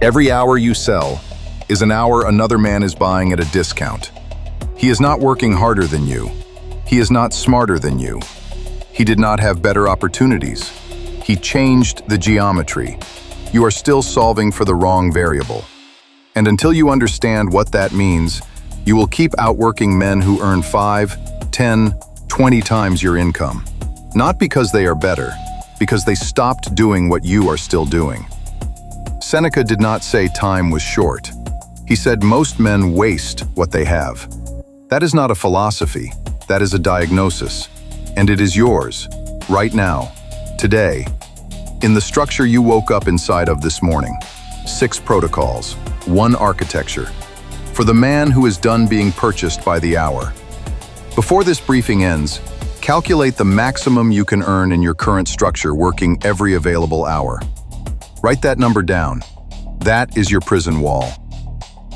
Every hour you sell is an hour another man is buying at a discount. He is not working harder than you. He is not smarter than you. He did not have better opportunities. He changed the geometry. You are still solving for the wrong variable. And until you understand what that means, you will keep outworking men who earn 5, 10, 20 times your income. Not because they are better, because they stopped doing what you are still doing. Seneca did not say time was short. He said most men waste what they have. That is not a philosophy, that is a diagnosis. And it is yours, right now, today, in the structure you woke up inside of this morning. 6 protocols, 1 architecture, for the man who is done being purchased by the hour. Before this briefing ends, calculate the maximum you can earn in your current structure working every available hour. Write that number down. That is your prison wall.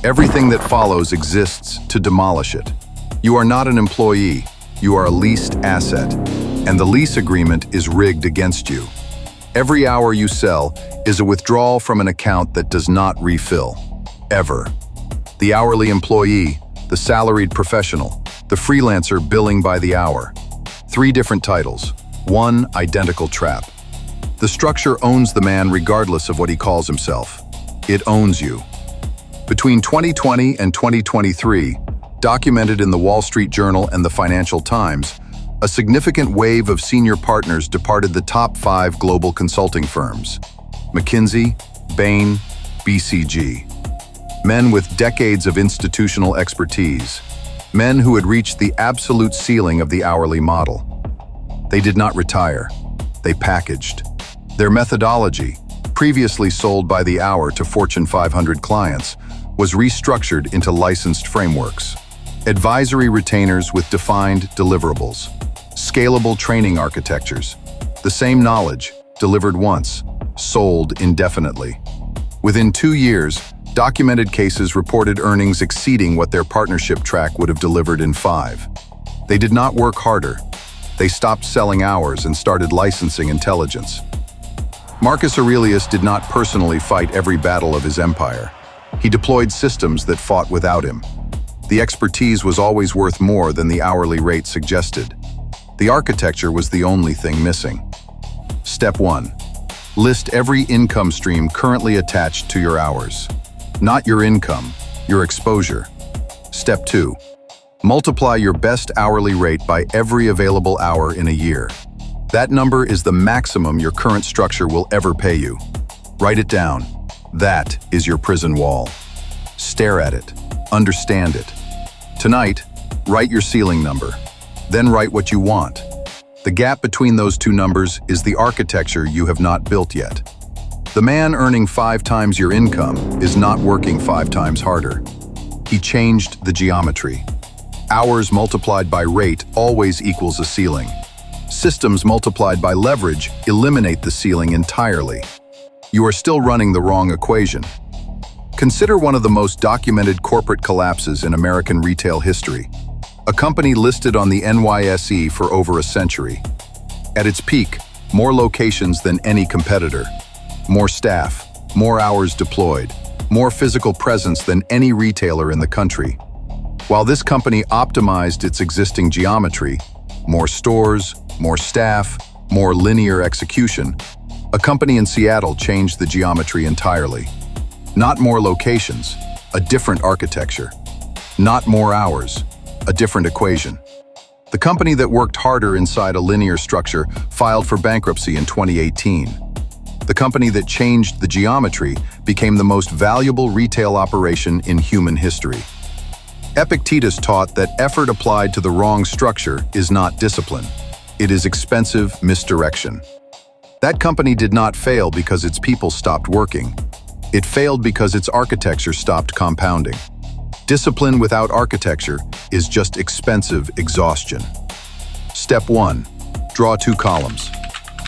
Everything that follows exists to demolish it. You are not an employee, you are a leased asset, and the lease agreement is rigged against you. Every hour you sell is a withdrawal from an account that does not refill, ever. The hourly employee, the salaried professional, the freelancer billing by the hour. 3 different titles, 1 identical trap. The structure owns the man regardless of what he calls himself. It owns you. Between 2020 and 2023, documented in the Wall Street Journal and the Financial Times, a significant wave of senior partners departed the top 5 global consulting firms: McKinsey, Bain, BCG. Men with decades of institutional expertise. Men who had reached the absolute ceiling of the hourly model. They did not retire. They packaged. Their methodology, previously sold by the hour to Fortune 500 clients, was restructured into licensed frameworks. Advisory retainers with defined deliverables. Scalable training architectures. The same knowledge, delivered once, sold indefinitely. Within 2 years, documented cases reported earnings exceeding what their partnership track would have delivered in 5. They did not work harder. They stopped selling hours and started licensing intelligence. Marcus Aurelius did not personally fight every battle of his empire. He deployed systems that fought without him. The expertise was always worth more than the hourly rate suggested. The architecture was the only thing missing. Step 1. List every income stream currently attached to your hours. Not your income, your exposure. Step 2. Multiply your best hourly rate by every available hour in a year. That number is the maximum your current structure will ever pay you. Write it down. That is your prison wall. Stare at it. Understand it. Tonight, write your ceiling number. Then write what you want. The gap between those 2 numbers is the architecture you have not built yet. The man earning 5 times your income is not working 5 times harder. He changed the geometry. Hours multiplied by rate always equals a ceiling. Systems multiplied by leverage eliminate the ceiling entirely. You are still running the wrong equation. Consider one of the most documented corporate collapses in American retail history. A company listed on the NYSE for over a century. At its peak, more locations than any competitor. More staff, more hours deployed, more physical presence than any retailer in the country. While this company optimized its existing geometry, more stores, more staff, more linear execution, a company in Seattle changed the geometry entirely. Not more locations, a different architecture. Not more hours, a different equation. The company that worked harder inside a linear structure filed for bankruptcy in 2018. The company that changed the geometry became the most valuable retail operation in human history. Epictetus taught that effort applied to the wrong structure is not discipline. It is expensive misdirection. That company did not fail because its people stopped working. It failed because its architecture stopped compounding. Discipline without architecture is just expensive exhaustion. Step 1. Draw 2 columns.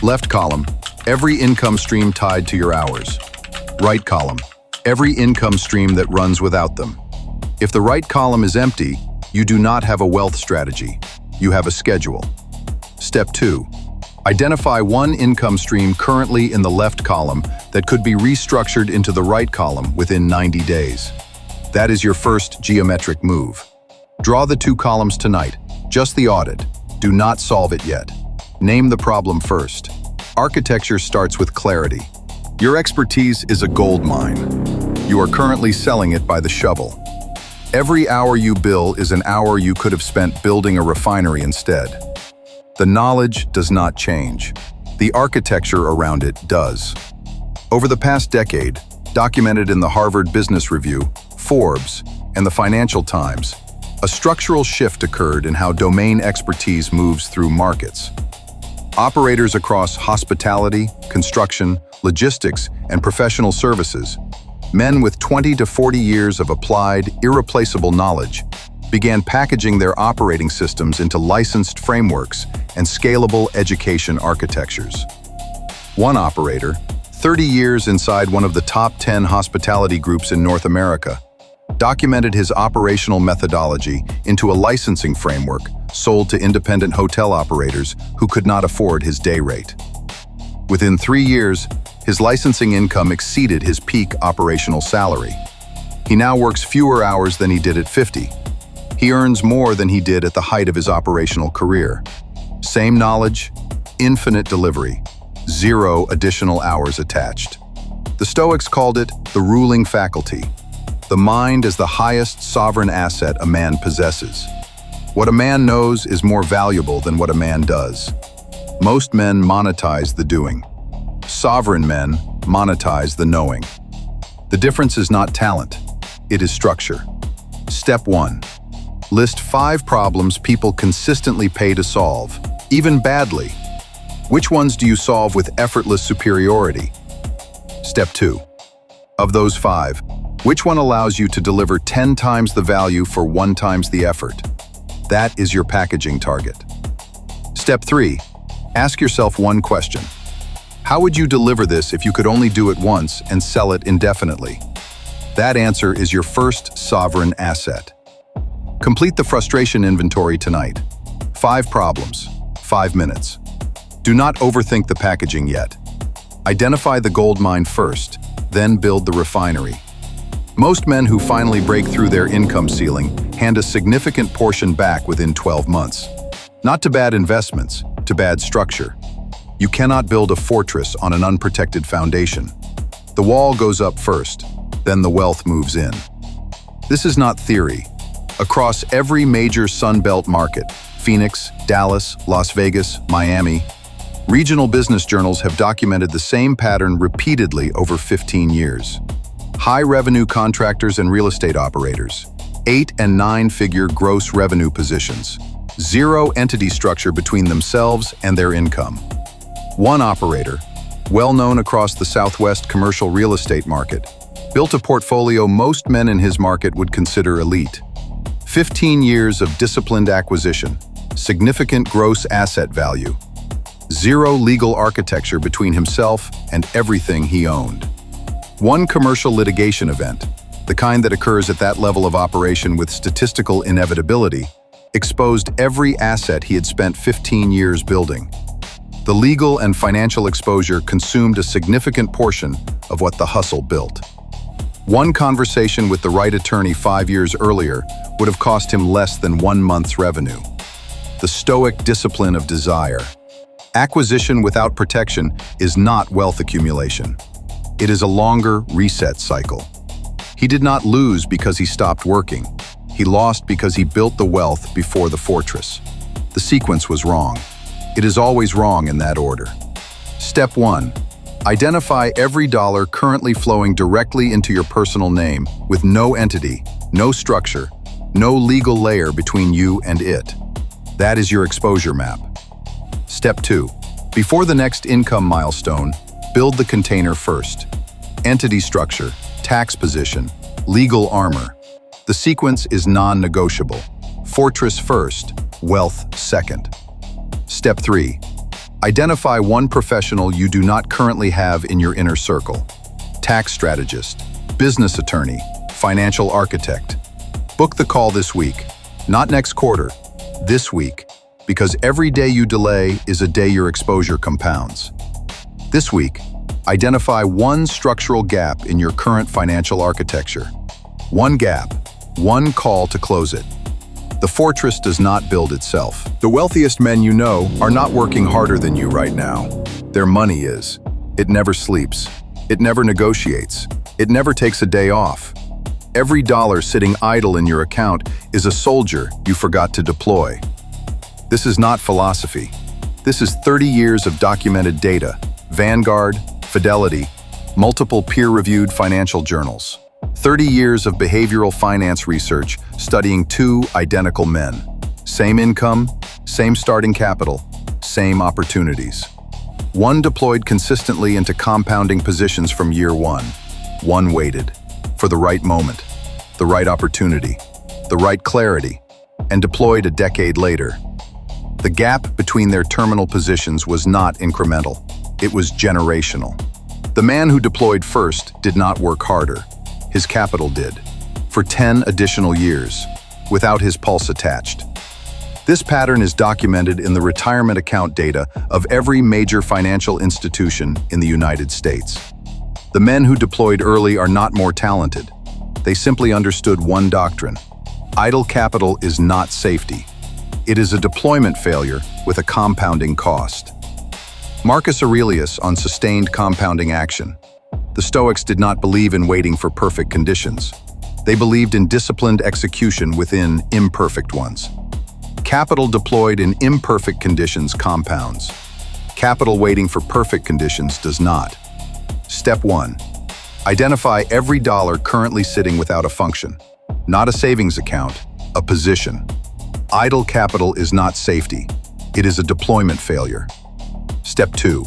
Left column, every income stream tied to your hours. Right column, every income stream that runs without them. If the right column is empty, you do not have a wealth strategy. You have a schedule. Step 2. Identify one income stream currently in the left column that could be restructured into the right column within 90 days. That is your first geometric move. Draw the two columns tonight, just the audit. Do not solve it yet. Name the problem first. Architecture starts with clarity. Your expertise is a gold mine. You are currently selling it by the shovel. Every hour you bill is an hour you could have spent building a refinery instead. The knowledge does not change. The architecture around it does. Over the past decade, documented in the Harvard Business Review, Forbes, and the Financial Times, a structural shift occurred in how domain expertise moves through markets. Operators across hospitality, construction, logistics, and professional services, men with 20 to 40 years of applied, irreplaceable knowledge, began packaging their operating systems into licensed frameworks and scalable education architectures. One operator, 30 years inside one of the top 10 hospitality groups in North America, documented his operational methodology into a licensing framework sold to independent hotel operators who could not afford his day rate. Within 3 years, his licensing income exceeded his peak operational salary. He now works fewer hours than he did at 50. He earns more than he did at the height of his operational career. Same knowledge, infinite delivery, 0 additional hours attached. The Stoics called it the ruling faculty. The mind is the highest sovereign asset a man possesses. What a man knows is more valuable than what a man does. Most men monetize the doing. Sovereign men monetize the knowing. The difference is not talent, it is structure. Step 1. List 5 problems people consistently pay to solve, even badly. Which ones do you solve with effortless superiority? Step 2. Of those 5, which one allows you to deliver 10 times the value for 1 times the effort? That is your packaging target. Step 3. Ask yourself one question. How would you deliver this if you could only do it once and sell it indefinitely? That answer is your first sovereign asset. Complete the frustration inventory tonight. 5 problems, 5 minutes. Do not overthink the packaging yet. Identify the gold mine first, then build the refinery. Most men who finally break through their income ceiling hand a significant portion back within 12 months. Not to bad investments, to bad structure. You cannot build a fortress on an unprotected foundation. The wall goes up first, then the wealth moves in. This is not theory. Across every major Sunbelt market, Phoenix, Dallas, Las Vegas, Miami, regional business journals have documented the same pattern repeatedly over 15 years. High-revenue contractors and real estate operators, 8- and 9-figure gross revenue positions, 0 entity structure between themselves and their income. One operator, well known across the Southwest commercial real estate market, built a portfolio most men in his market would consider elite. 15 years of disciplined acquisition, significant gross asset value, 0 legal architecture between himself and everything he owned. One commercial litigation event, the kind that occurs at that level of operation with statistical inevitability, exposed every asset he had spent 15 years building. The legal and financial exposure consumed a significant portion of what the hustle built. One conversation with the right attorney 5 years earlier would have cost him less than 1 month's revenue. The Stoic discipline of desire. Acquisition without protection is not wealth accumulation. It is a longer reset cycle. He did not lose because he stopped working. He lost because he built the wealth before the fortress. The sequence was wrong. It is always wrong in that order. Step 1. Identify every dollar currently flowing directly into your personal name with no entity, no structure, no legal layer between you and it. That is your exposure map. Step 2. Before the next income milestone, build the container first. Entity structure, tax position, legal armor. The sequence is non-negotiable. Fortress first, wealth second. Step 3. Identify one professional you do not currently have in your inner circle. Tax strategist, business attorney, financial architect. Book the call this week, not next quarter, this week, because every day you delay is a day your exposure compounds. This week, identify one structural gap in your current financial architecture. One gap, one call to close it. The fortress does not build itself. The wealthiest men you know are not working harder than you right now. Their money is. It never sleeps. It never negotiates. It never takes a day off. Every dollar sitting idle in your account is a soldier you forgot to deploy. This is not philosophy. This is 30 years of documented data, Vanguard, Fidelity, multiple peer-reviewed financial journals. 30 years of behavioral finance research studying two identical men. Same income, same starting capital, same opportunities. One deployed consistently into compounding positions from year one. One waited for the right moment, the right opportunity, the right clarity, and deployed a decade later. The gap between their terminal positions was not incremental. It was generational. The man who deployed first did not work harder. His capital did, for 10 additional years, without his pulse attached. This pattern is documented in the retirement account data of every major financial institution in the United States. The men who deployed early are not more talented. They simply understood one doctrine. Idle capital is not safety. It is a deployment failure with a compounding cost. Marcus Aurelius on sustained compounding action. The Stoics did not believe in waiting for perfect conditions. They believed in disciplined execution within imperfect ones. Capital deployed in imperfect conditions compounds. Capital waiting for perfect conditions does not. Step 1. Identify every dollar currently sitting without a function. Not a savings account, a position. Idle capital is not safety. It is a deployment failure. Step 2.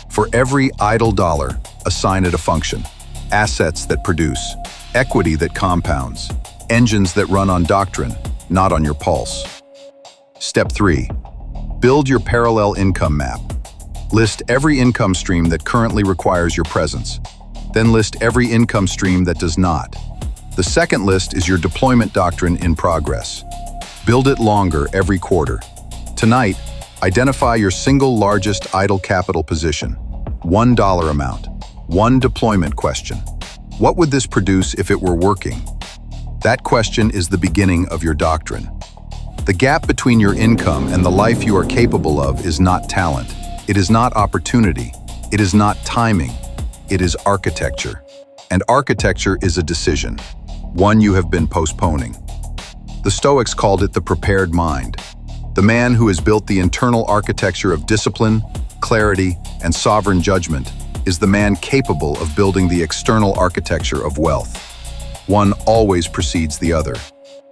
For every idle dollar, assign it a function. Assets that produce, equity that compounds, engines that run on doctrine, not on your pulse. Step 3. Build your parallel income map. List every income stream that currently requires your presence. Then list every income stream that does not. The second list is your deployment doctrine in progress. Build it longer every quarter. Tonight, identify your single largest idle capital position. $1 amount. One deployment question. What would this produce if it were working? That question is the beginning of your doctrine. The gap between your income and the life you are capable of is not talent. It is not opportunity. It is not timing. It is architecture. And architecture is a decision, one you have been postponing. The Stoics called it the prepared mind. The man who has built the internal architecture of discipline, clarity, and sovereign judgment is the man capable of building the external architecture of wealth. One always precedes the other.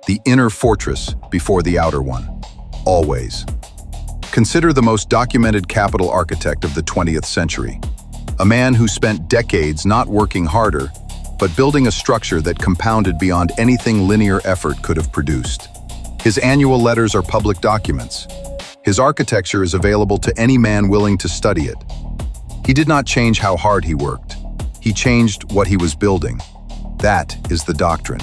The inner fortress before the outer one. Always. Consider the most documented capital architect of the 20th century. A man who spent decades not working harder, but building a structure that compounded beyond anything linear effort could have produced. His annual letters are public documents. His architecture is available to any man willing to study it. He did not change how hard he worked. He changed what he was building. That is the doctrine.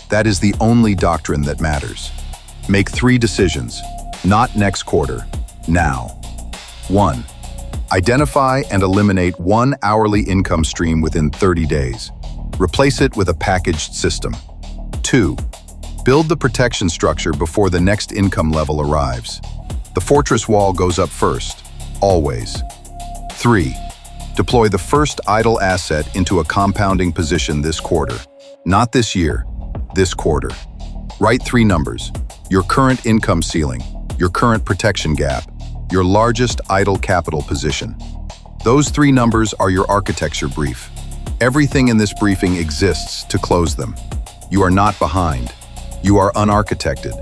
That is the only doctrine that matters. Make 3 decisions, not next quarter, now. 1. Identify and eliminate one hourly income stream within 30 days. Replace it with a packaged system. 2. Build the protection structure before the next income level arrives. The fortress wall goes up first, always. 3. Deploy the first idle asset into a compounding position this quarter. Not this year, this quarter. Write 3 numbers: your current income ceiling, your current protection gap, your largest idle capital position. Those 3 numbers are your architecture brief. Everything in this briefing exists to close them. You are not behind. You are unarchitected.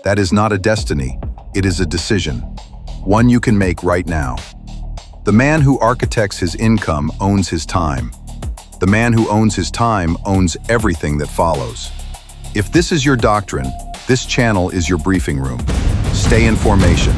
That is not a destiny. It is a decision. One you can make right now. The man who architects his income owns his time. The man who owns his time owns everything that follows. If this is your doctrine, this channel is your briefing room. Stay in formation.